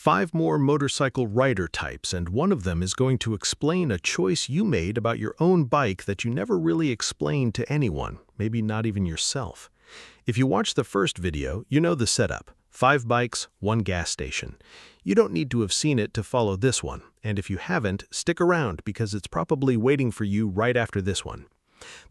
5 more motorcycle rider types, and one of them is going to explain a choice you made about your own bike that you never really explained to anyone, maybe not even yourself. If you watch the first video, you know the setup. 5 bikes, 1 gas station. You don't need to have seen it to follow this one, and if you haven't, stick around because it's probably waiting for you right after this one.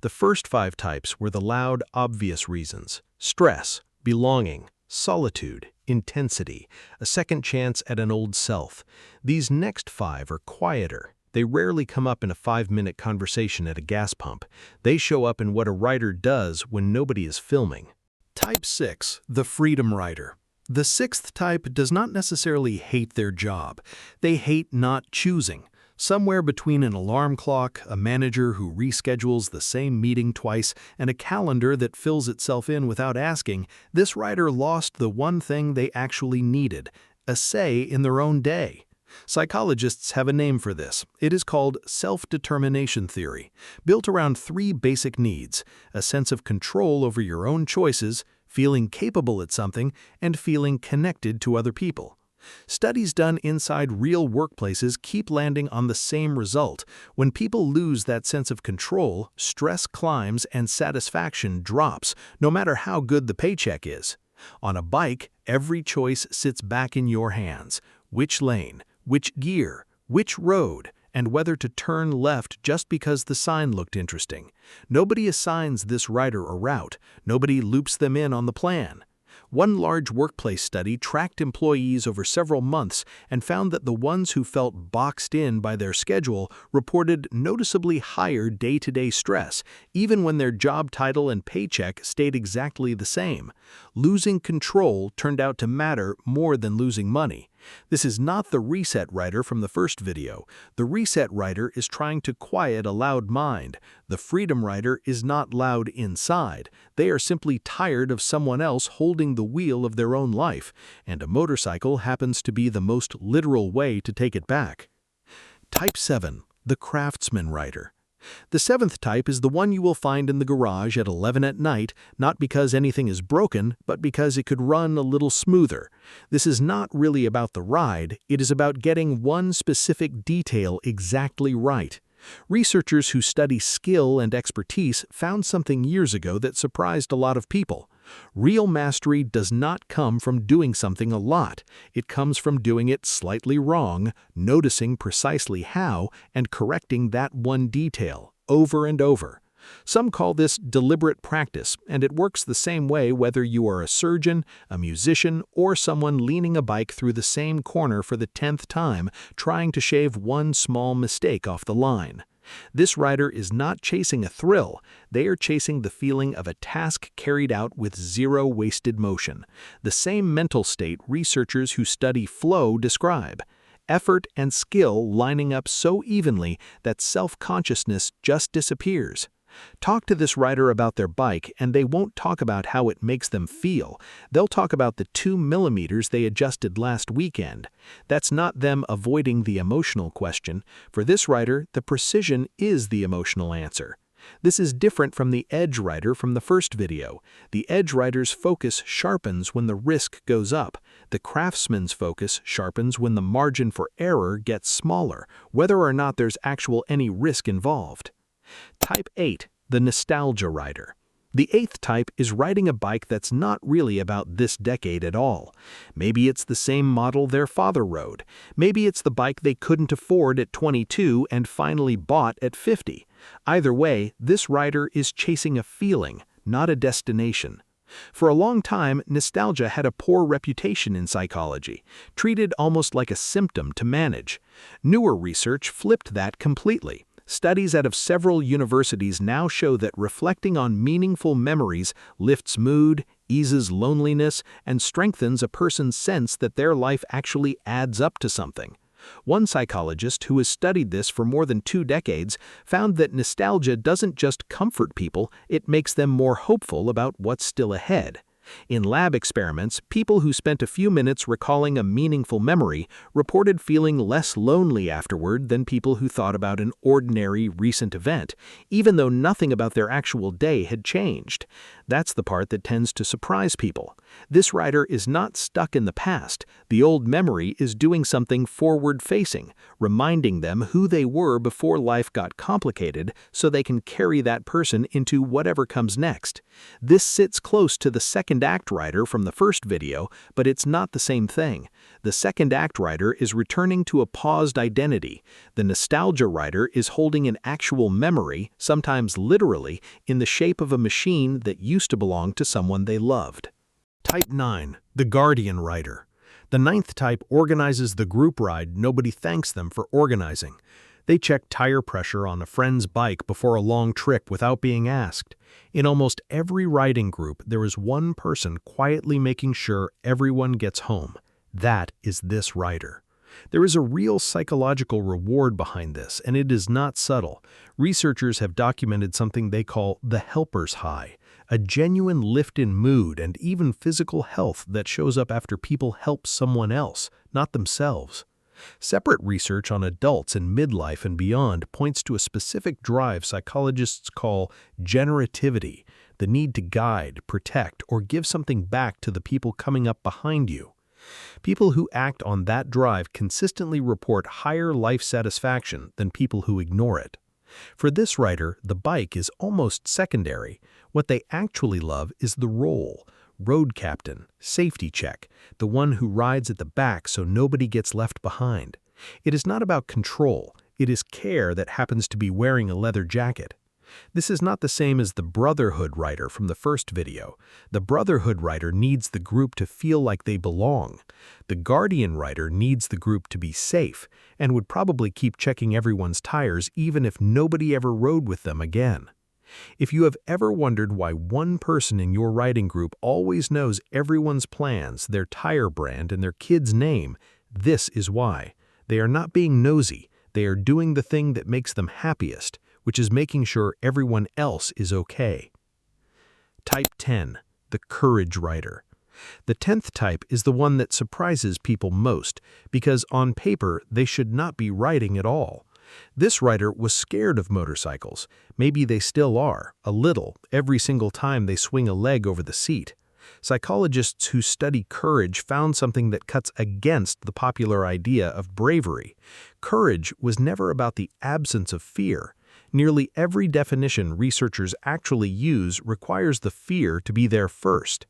The first 5 types were the loud, obvious reasons: stress, belonging, solitude, intensity, a second chance at an old self. These next 5 are quieter. They rarely come up in a 5-minute conversation at a gas pump. They show up in what a rider does when nobody is filming. Type 6, the Freedom Rider. The 6th type does not necessarily hate their job. They hate not choosing. Somewhere between an alarm clock, a manager who reschedules the same meeting twice, and a calendar that fills itself in without asking, this rider lost the one thing they actually needed: a say in their own day. Psychologists have a name for this. It is called self-determination theory, built around 3 basic needs: a sense of control over your own choices, feeling capable at something, and feeling connected to other people. Studies done inside real workplaces keep landing on the same result. When people lose that sense of control, stress climbs and satisfaction drops, no matter how good the paycheck is. On a bike, every choice sits back in your hands: which lane, which gear, which road, and whether to turn left just because the sign looked interesting. Nobody assigns this rider a route. Nobody loops them in on the plan. One large workplace study tracked employees over several months and found that the ones who felt boxed in by their schedule reported noticeably higher day-to-day stress, even when their job title and paycheck stayed exactly the same. Losing control turned out to matter more than losing money. This is not the reset rider from the first video. The reset rider is trying to quiet a loud mind. The freedom rider is not loud inside. They are simply tired of someone else holding the wheel of their own life, and a motorcycle happens to be the most literal way to take it back. Type 7, the Craftsman Rider. The 7th type is the one you will find in the garage at 11 at night, not because anything is broken, but because it could run a little smoother. This is not really about the ride, it is about getting one specific detail exactly right. Researchers who study skill and expertise found something years ago that surprised a lot of people. Real mastery does not come from doing something a lot. It comes from doing it slightly wrong, noticing precisely how, and correcting that one detail over and over. Some call this deliberate practice, and it works the same way whether you are a surgeon, a musician, or someone leaning a bike through the same corner for the 10th time, trying to shave one small mistake off the line. This rider is not chasing a thrill. They are chasing the feeling of a task carried out with zero wasted motion. The same mental state researchers who study flow describe. Effort and skill lining up so evenly that self-consciousness just disappears. Talk to this rider about their bike, and they won't talk about how it makes them feel. They'll talk about the 2 millimeters they adjusted last weekend. That's not them avoiding the emotional question. For this rider, the precision is the emotional answer. This is different from the edge rider from the first video. The edge rider's focus sharpens when the risk goes up. The craftsman's focus sharpens when the margin for error gets smaller, whether or not there's any risk involved. Type 8, the Nostalgia Rider. The 8th type is riding a bike that's not really about this decade at all. Maybe it's the same model their father rode. Maybe it's the bike they couldn't afford at 22 and finally bought at 50. Either way, this rider is chasing a feeling, not a destination. For a long time, nostalgia had a poor reputation in psychology, treated almost like a symptom to manage. Newer research flipped that completely. Studies out of several universities now show that reflecting on meaningful memories lifts mood, eases loneliness, and strengthens a person's sense that their life actually adds up to something. One psychologist who has studied this for more than 2 decades found that nostalgia doesn't just comfort people, it makes them more hopeful about what's still ahead. In lab experiments, people who spent a few minutes recalling a meaningful memory reported feeling less lonely afterward than people who thought about an ordinary recent event, even though nothing about their actual day had changed. That's the part that tends to surprise people. This rider is not stuck in the past. The old memory is doing something forward-facing, reminding them who they were before life got complicated so they can carry that person into whatever comes next. This sits close to the second act rider from the first video, but it's not the same thing. The second act rider is returning to a paused identity. The nostalgia rider is holding an actual memory, sometimes literally, in the shape of a machine that used to belong to someone they loved. Type 9, the Guardian Rider. The ninth type organizes the group ride nobody thanks them for organizing. They check tire pressure on a friend's bike before a long trip without being asked. In almost every riding group, there is one person quietly making sure everyone gets home. That is this rider. There is a real psychological reward behind this, and it is not subtle. Researchers have documented something they call the helper's high, a genuine lift in mood and even physical health that shows up after people help someone else, not themselves. Separate research on adults in midlife and beyond points to a specific drive psychologists call generativity, the need to guide, protect, or give something back to the people coming up behind you. People who act on that drive consistently report higher life satisfaction than people who ignore it. For this rider, the bike is almost secondary. What they actually love is the role: road captain, safety check, the one who rides at the back so nobody gets left behind. It is not about control, it is care that happens to be wearing a leather jacket. This is not the same as the Brotherhood rider from the first video. The Brotherhood rider needs the group to feel like they belong. The Guardian rider needs the group to be safe and would probably keep checking everyone's tires even if nobody ever rode with them again. If you have ever wondered why one person in your riding group always knows everyone's plans, their tire brand, and their kid's name, this is why. They are not being nosy. They are doing the thing that makes them happiest, which is making sure everyone else is okay. Type 10, the Courage Rider. The 10th type is the one that surprises people most, because on paper they should not be riding at all. This rider was scared of motorcycles. Maybe they still are, a little, every single time they swing a leg over the seat. Psychologists who study courage found something that cuts against the popular idea of bravery. Courage was never about the absence of fear. Nearly every definition researchers actually use requires the fear to be there first.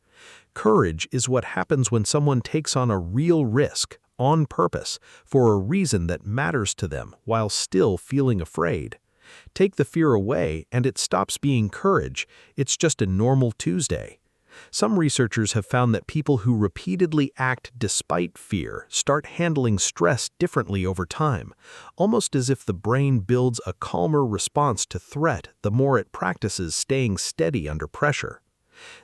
Courage is what happens when someone takes on a real risk, on purpose, for a reason that matters to them while still feeling afraid. Take the fear away and it stops being courage, it's just a normal Tuesday. Some researchers have found that people who repeatedly act despite fear start handling stress differently over time, almost as if the brain builds a calmer response to threat the more it practices staying steady under pressure.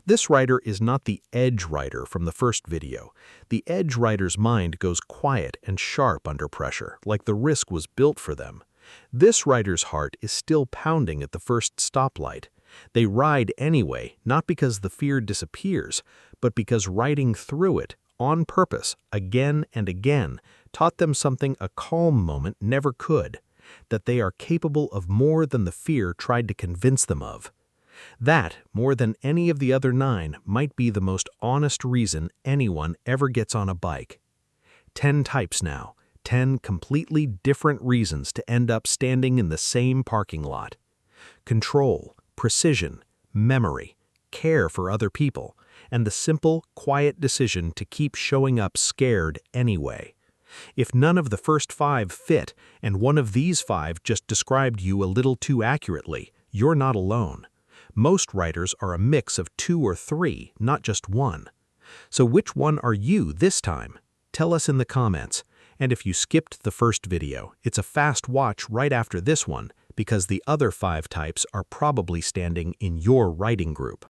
This rider is not the edge rider from the first video. The edge rider's mind goes quiet and sharp under pressure, like the risk was built for them. This rider's heart is still pounding at the first stoplight. They ride anyway, not because the fear disappears, but because riding through it, on purpose, again and again, taught them something a calm moment never could, that they are capable of more than the fear tried to convince them of. That, more than any of the other 9, might be the most honest reason anyone ever gets on a bike. 10 types now, 10 completely different reasons to end up standing in the same parking lot. Control, precision, memory, care for other people, and the simple, quiet decision to keep showing up scared anyway. If none of the first 5 fit, and one of these 5 just described you a little too accurately, you're not alone. Most riders are a mix of 2 or 3, not just 1. So which one are you this time? Tell us in the comments. And if you skipped the first video, it's a fast watch right after this one, because the other 5 types are probably standing in your riding group.